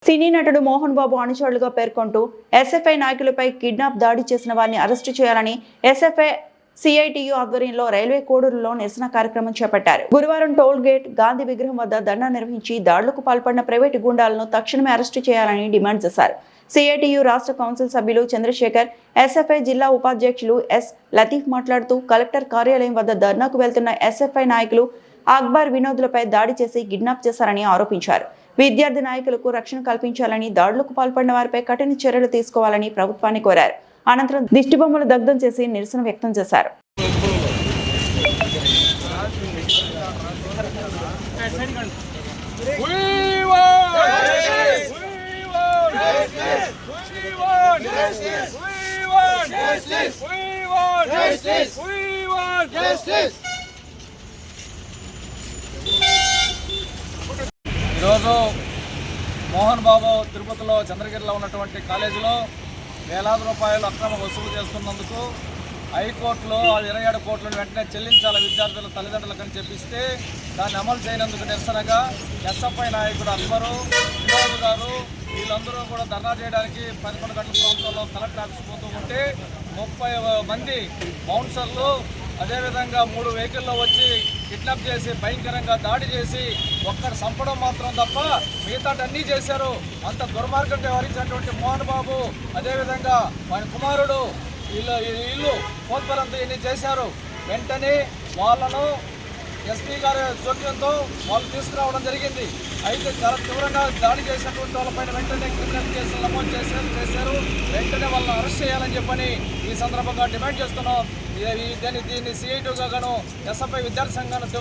సినీ నటుడు మోహన్ బాబు అనుచరులుగా పేర్కొంటూ ఎస్ఎఫ్ఐ నాయకులపై కిడ్నాప్ దాడి చేసిన వారిని అరెస్టు చేయాలని ఎస్ఎఫ్ఐ సిఐటియు ఆధ్వర్యంలో రైల్వే కోడూరులో నిరసన కార్యక్రమం చేపట్టారు. గురువారం టోల్ గేట్ గాంధీ విగ్రహం వద్ద ధర్నా నిర్వహించి దాడులకు పాల్పడిన ప్రైవేటు గుండాలను తక్షణమే అరెస్టు చేయాలని డిమాండ్ చేశారు. సిఐటియు రాష్ట్ర కౌన్సిల్ సభ్యులు చంద్రశేఖర్, ఎస్ఎఫ్ఐ జిల్లా ఉపాధ్యక్షులు ఎస్ లతీఫ్ మాట్లాడుతూ కలెక్టర్ కార్యాలయం వద్ద ధర్నాకు వెళ్తున్న ఎస్ఎఫ్ఐ నాయకులు అక్బర్ వినోద్లపై దాడి చేసి కిడ్నాప్ చేశారని ఆరోపించారు. విద్యార్థి నాయకులకు రక్షణ కల్పించాలని, దాడులకు పాల్పడిన వారిపై కఠిన చర్యలు తీసుకోవాలని ప్రభుత్వాన్ని కోరారు. అనంతరం దిష్టిబొమ్మలు దగ్ధం చేసి నిరసన వ్యక్తం చేశారు. ఈరోజు మోహన్ బాబు తిరుపతిలో చంద్రగిరిలో ఉన్నటువంటి కాలేజీలో వేలాది రూపాయలు అక్రమ వసూలు చేస్తున్నందుకు హైకోర్టులో 27 కోట్లను వెంటనే చెల్లించాలి విద్యార్థుల తల్లిదండ్రులకని చెప్పిస్తే దాన్ని అమలు చేయనందుకు నిరసనగా ఎస్ఎఫ్ఐ నాయకుడు అక్బరు, వినోద్ గారు వీళ్ళందరూ కూడా ధర్నా చేయడానికి 11 గంటల ప్రాంతంలో కలెక్టర్ ఆఫీస్ పోతూ ఉంటే 30 మంది బౌన్సర్లు అదేవిధంగా 3 వెహికల్లో వచ్చి కిడ్నాప్ చేసి భయంకరంగా దాడి చేసి ఒక్కరు చంపడం మాత్రం తప్ప మిగతాటన్నీ చేశారు. అంత దుర్మార్గంగా వ్యవహరించినటువంటి మోహన్ బాబు అదేవిధంగా ఆయన కుమారుడు ఇల్లు కోల్పరంతో ఇన్ని చేశారు. వెంటనే వాళ్ళను ఎస్పీ గారి జోక్యంతో వాళ్ళు తీసుకురావడం జరిగింది. అయితే చాలా తీవ్రంగా దాడి చేసినటువంటి వాళ్ళపైన వెంటనే క్రిమినల్ కేసులు నమోదు చేశారు. వెంటనే వాళ్ళని అరెస్ట్ చేయాలని చెప్పని ఈ సందర్భంగా డిమాండ్ చేస్తున్నాం. దీన్ని సిఐటిగా గాను ఎస్ఎఫ్ఐ విద్యార్థి సంఘాన్ని